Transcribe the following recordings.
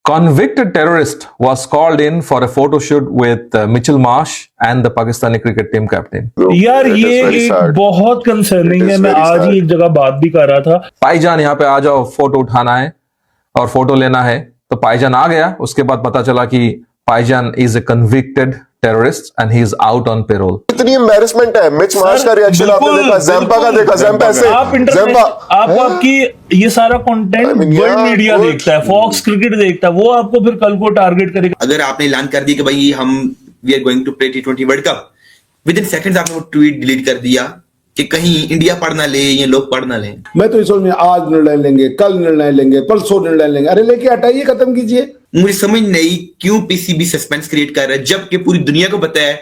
Convicted terrorist was called in for a photo shoot with Mitchell Marsh and the Pakistani cricket team captain. यार ये एक बहुत concerning है। मैं आज ही एक जगह बात भी कर रहा था। भाईजान यहाँ पे आ जाओ, फोटो उठाना है और फोटो लेना है। तो भाईजान आ गया। उसके बाद पता चला कि भाईजान is a convicted terrorist and he is out on payroll. इतनी एम्बैरेसमेंट है। मिच मार्श का रिएक्शन आपने देखा, ज़ैम्पा का देखा, ज़ैम्पा ऐसे आपकी ये सारा कंटेंट वर्ल्ड मीडिया देखता है, फॉक्स क्रिकेट देखता है, वो आपको फिर कल को टारगेट करेगा। अगर आपने ऐलान कर दिया कि भाई हम we are going to play T20 world cup, within इन सेकंड्स आपने वो ट्वीट डिलीट कर दिया कि कहीं इंडिया पढ़ ना ले, ये लोग पढ़ ना ले। मैं तो इस में आज निर्णय लेंगे, कल निर्णय लेंगे, परसों निर्णय लेंगे। अरे लेके हटाइए, खत्म कीजिए। मुझे समझ नहीं क्यों पीसीबी सस्पेंस क्रिएट कर रहा है, जबकि पूरी दुनिया को पता है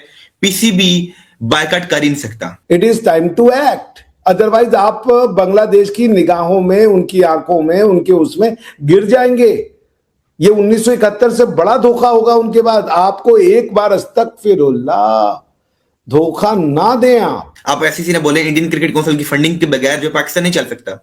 पीसीबी बायकॉट कर ही नहीं सकता। It is time to act, otherwise आप बांग्लादेश की निगाहों में, उनकी आंखों में, उनके उसमें गिर जाएंगे। ये 1971 से बड़ा धोखा होगा उनके बाद। आपको एक बार अस्तगफिरुल्लाह धोखा ना दें। आप ऐसी ने बोले इंडियन क्रिकेट काउंसिल की फंडिंग के बगैर जो पाकिस्तान नहीं चल सकता।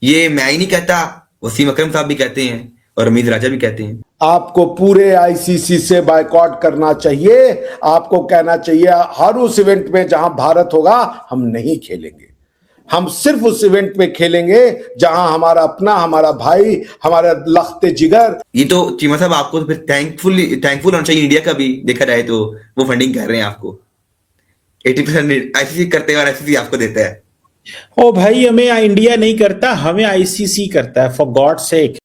ये मैं ही नहीं कहता, वसीम अकरम साहब भी कहते हैं और अमीर राजा भी कहते हैं। आपको पूरे आईसीसी से बायकॉट करना चाहिए। आपको कहना चाहिए हर उस इवेंट में जहां भारत होगा हम नहीं खेलेंगे। हम सिर्फ उस इवेंट में खेलेंगे जहां हमारा अपना, हमारा भाई, हमारा लख्ते जिगर। ये तो चीमा साहब आपको तो फिर थैंकफुल होना चाहिए। इंडिया का भी देखा जाए तो वो फंडिंग कर रहे हैं आपको। 80% आईसीसी करते हैं और आईसीसी आपको देता है। ओ भाई, हमें इंडिया नहीं करता, हमें आईसीसी करता है, फॉर गॉड सेक।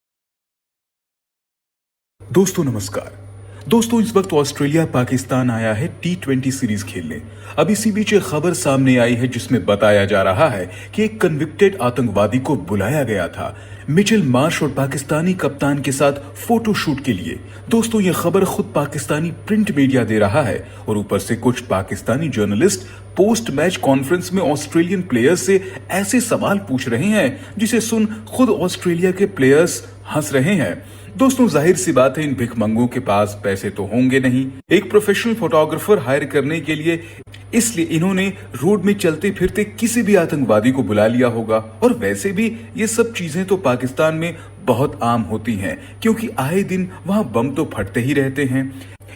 दोस्तों नमस्कार। दोस्तों इस वक्त ऑस्ट्रेलिया पाकिस्तान आया है T20 सीरीज खेलने। अब इसी बीच एक खबर सामने आई है जिसमें बताया जा रहा है कि एक कन्विक्टेड आतंकवादी को बुलाया गया था मिचेल मार्श और पाकिस्तानी कप्तान के साथ फोटो शूट के लिए। दोस्तों ये खबर खुद पाकिस्तानी प्रिंट मीडिया दे रहा है और ऊपर से कुछ Pakistani journalist post match conference में ऑस्ट्रेलियन प्लेयर्स से ऐसे सवाल पूछ रहे हैं जिसे सुन खुद ऑस्ट्रेलिया के प्लेयर्स हंस रहे हैं। दोस्तों जाहिर सी बात है, इन भिखमंगों के पास पैसे तो होंगे नहीं एक प्रोफेशनल फोटोग्राफर हायर करने के लिए, इसलिए इन्होंने रोड में चलते फिरते किसी भी आतंकवादी को बुला लिया होगा। और वैसे भी ये सब चीजें तो पाकिस्तान में बहुत आम होती हैं क्योंकि आए दिन वहां बम तो फटते ही रहते हैं।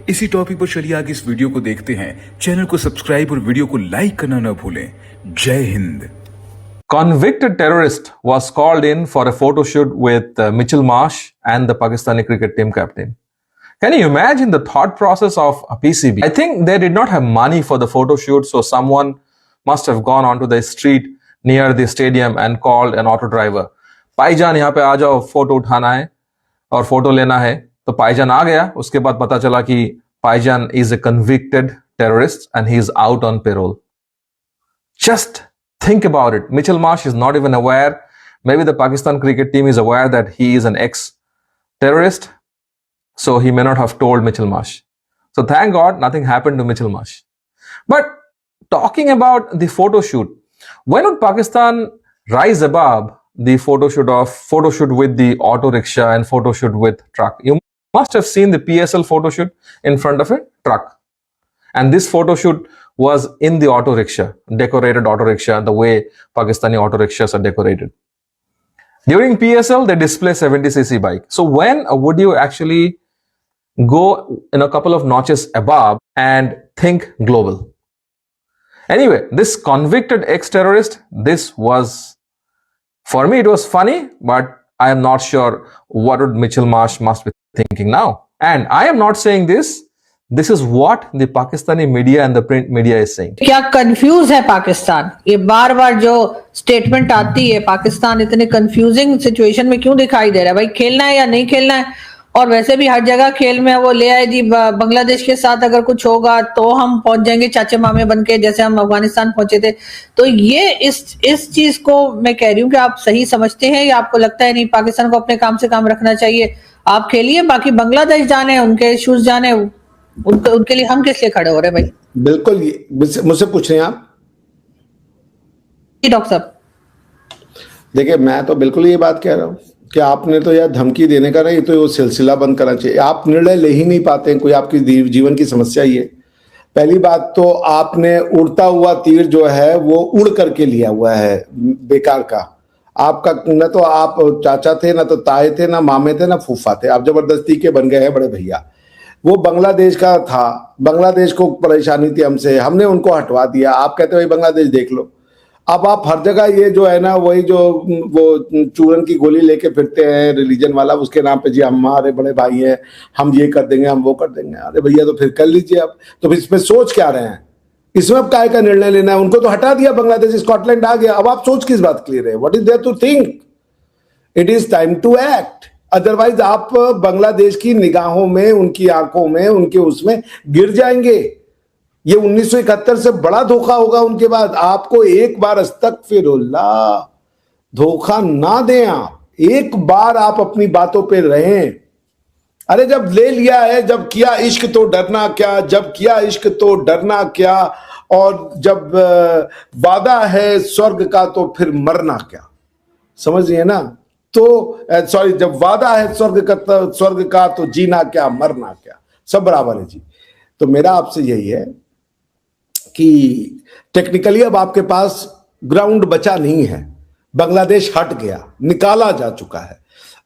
इसी टॉपिक पर चलिए आगे इस वीडियो को देखते हैं। चैनल को सब्सक्राइब और वीडियो को लाइक करना न भूलें। जय Hind. Convicted terrorist was called in for a photo shoot with Mitchell Marsh and the Pakistani cricket team captain. Can you imagine the thought process of a PCB? I think they did not have money for the photo shoot, so someone must have gone onto the street near the stadium and called an auto driver. भाईजान यहाँ पे आ जाओ, photo उठाना है और photo लेना है। तो भाईजान आ गया। उसके बाद पता चला कि भाईजान is a convicted terrorist and he is out on parole. Just think about it. Mitchell Marsh is not even aware. Maybe the Pakistan cricket team is aware that he is an ex-terrorist, so he may not have told Mitchell Marsh. So thank God nothing happened to Mitchell Marsh. But talking about the photo shoot, when would Pakistan rise above the photo shoot with the auto rickshaw and photo shoot with truck? You must have seen the PSL photo shoot in front of a truck. And this photo shoot was in the auto rickshaw, decorated auto rickshaw, the way Pakistani auto rickshaws are decorated. During PSL, they display 70cc bike. So when would you actually go in a couple of notches above and think global? Anyway, this convicted ex-terrorist, this was, for me, it was funny, but I am not sure what would Mitchell Marsh must be thinking now. And I am not saying this. This is what the Pakistani media and the print media is saying. क्या confuse है पाकिस्तान? ये बार बार जो statement आती है, पाकिस्तान इतने confusing situation में क्यों दिखाई दे रहा है? भाई खेलना है या नहीं खेलना है? और वैसे भी हर जगह खेल में वो ले आए जी, बांग्लादेश के साथ अगर कुछ होगा तो हम पहुंच जाएंगे चाचे मामे बन के, जैसे हम अफगानिस्तान पहुंचे थे। तो ये इस चीज को मैं कह रही हूँ कि आप सही समझते हैं या आपको लगता है नहीं पाकिस्तान को अपने काम से काम रखना चाहिए? आप खेलिए, बाकी बांग्लादेश जाने, उनके इश्यूज जाने, उनके लिए हम किस लिए खड़े हो रहे हैं भाई? बिल्कुल, मुझसे पूछ रहे हैं आप? डॉक्टर साहब देखिए, मैं तो बिल्कुल ये बात कह रहा हूँ कि आपने तो यार धमकी देने का नहीं, तो वो सिलसिला बंद करना चाहिए। आप निर्णय ले ही नहीं पाते हैं, कोई आपकी जीवन की समस्या ही है। पहली बात तो आपने उड़ता हुआ तीर जो है वो उड़ करके लिया हुआ है बेकार का। आपका न तो आप चाचा थे, ना तो ताए थे, ना मामे थे, ना फूफा थे, आप जबरदस्ती के बन गए हैं बड़े भैया। वो बांग्लादेश का था, बांग्लादेश को परेशानी थी हमसे, हमने उनको हटवा दिया। आप कहते हो भाई बांग्लादेश देख लो। अब आप हर जगह ये जो है ना, वही जो वो चूरन की गोली लेके फिरते हैं रिलीजन वाला, उसके नाम पे जी हमारे बड़े भाई हैं, हम ये कर देंगे, हम वो कर देंगे। अरे भैया तो फिर कर लीजिए। अब तो फिर इसमें सोच क्या रहे हैं, इसमें अब काय का निर्णय लेना है? उनको तो हटा दिया बांग्लादेश, स्कॉटलैंड आ गया, अब आप सोच किस बात के लिए रहे? What is there to think? It is time to act. Otherwise आप बांग्लादेश की निगाहों में, उनकी आंखों में, उनके उसमें गिर जाएंगे। ये 1971 से बड़ा धोखा होगा उनके बाद। आपको एक बार अस्तगफिरुल्लाह धोखा ना दें। आप एक बार आप अपनी बातों पे रहें। अरे जब ले लिया है, जब किया इश्क तो डरना क्या, जब किया इश्क तो डरना क्या, और जब वादा है स्वर्ग का तो फिर मरना क्या। समझिए ना? तो सॉरी, जब वादा है स्वर्ग का तो जीना क्या, मरना क्या, सब बराबर है जी। तो मेरा आपसे यही है कि टेक्निकली अब आपके पास ग्राउंड बचा नहीं है। बांग्लादेश हट गया, निकाला जा चुका है।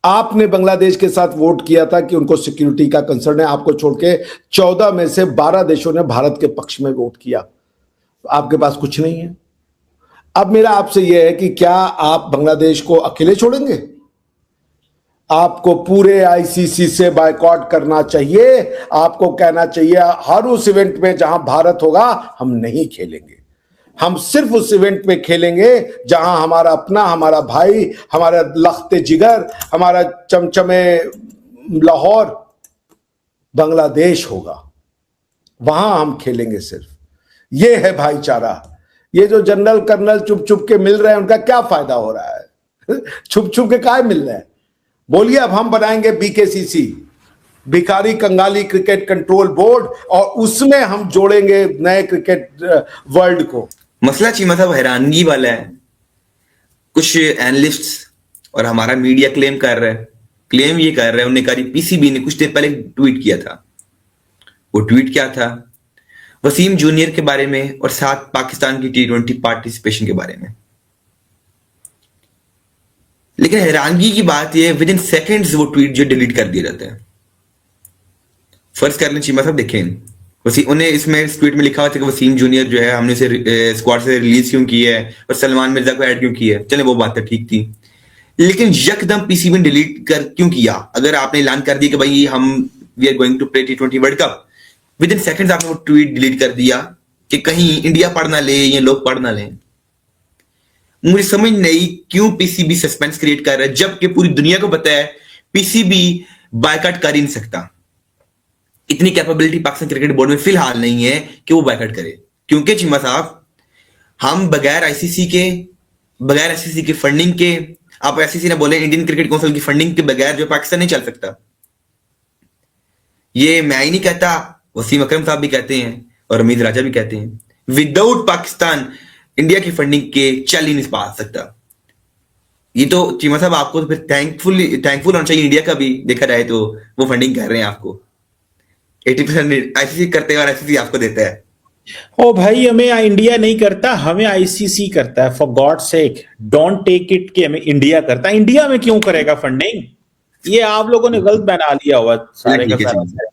आपने बांग्लादेश के साथ वोट किया था कि उनको सिक्योरिटी का कंसर्न है। आपको छोड़ के 14 में से 12 देशों ने भारत के पक्ष में वोट किया। आपके पास कुछ नहीं है। अब मेरा आपसे यह है कि क्या आप बांग्लादेश को अकेले छोड़ेंगे? आपको पूरे आईसीसी से बायकॉट करना चाहिए। आपको कहना चाहिए हर उस इवेंट में जहां भारत होगा हम नहीं खेलेंगे। हम सिर्फ उस इवेंट में खेलेंगे जहां हमारा अपना, हमारा भाई, हमारा लख्ते जिगर, हमारा चमचमे लाहौर बांग्लादेश होगा। वहां हम खेलेंगे सिर्फ। ये है भाईचारा। ये जो जनरल कर्नल चुप चुप के मिल रहे हैं, उनका क्या फायदा हो रहा है? छुप छुप के काय मिल रहे हैं? बोलिए अब हम बनाएंगे बीकेसीसी, भिखारी कंगाली क्रिकेट कंट्रोल बोर्ड, और उसमें हम जोड़ेंगे नए क्रिकेट वर्ल्ड को। मसला चीमा साहब हैरानगी वाला है। कुछ एनालिस्ट्स और हमारा मीडिया क्लेम ये कर रहा है, उन्हें कहा पीसीबी ने कुछ देर पहले ट्वीट किया था। वो ट्वीट क्या था? वसीम जूनियर के बारे में और साथ पाकिस्तान की T20 पार्टिसिपेशन के बारे में। लेकिन हैरानगी की बात यह, विद इन सेकेंड्स वो ट्वीट जो डिलीट कर दिए जाते हैं। फर्ज कर लें चीमा साहब, देखें उन्हें इसमें इस ट्वीट में लिखा हुआ था कि वसीम जूनियर जो है हमने उसे स्क्वाड से रिलीज क्यों की है और सलमान मिर्जा को ऐड क्यों किया है। चले वो बात तो ठीक थी, लेकिन यकदम पीसीबी ने डिलीट कर क्यों किया? अगर आपने ऐलान कर दिया कि भाई हम we are going to play T20 world cup, within इन सेकेंड्स आपने वो ट्वीट डिलीट कर दिया कि कहीं इंडिया पढ़ ना ले या लोग पढ़ ना लें। मुझे समझ नहीं क्यों पीसीबी सस्पेंस क्रिएट कर रहा है, जबकि पूरी दुनिया को पता है पीसीबी बायकॉट कर ही नहीं सकता। इतनी कैपेबिलिटी पाकिस्तान क्रिकेट बोर्ड में फिलहाल नहीं है कि वो बायकॉट करे। क्योंकि चिमा साहब, हम बगैर आईसीसी के फंडिंग के, आप आईसीसी ने बोले इंडियन क्रिकेट काउंसिल की फंडिंग के बगैर जो पाकिस्तान नहीं चल सकता। ये मैं ही नहीं कहता, वसीम अकरम साहब भी कहते हैं और अमीर राजा भी कहते हैं, विदाउट पाकिस्तान इंडिया की फंडिंग के चल ही नहीं पा सकता। ये तो चीमा साहब आपको तो फिर थैंकफुल होना चाहिए इंडिया का भी, देखा जाए तो वो फंडिंग कर रहे हैं आपको। 80% आईसीसी करते हैं और आईसीसी आपको देता है। ओ भाई, हमें इंडिया नहीं करता, हमें आईसीसी करता है। For God sake don't take it कि हमें इंडिया करता है। इंडिया में क्यों करेगा फंडिंग? ये आप लोगों ने गलत बना लिया हुआ सारे का सारा।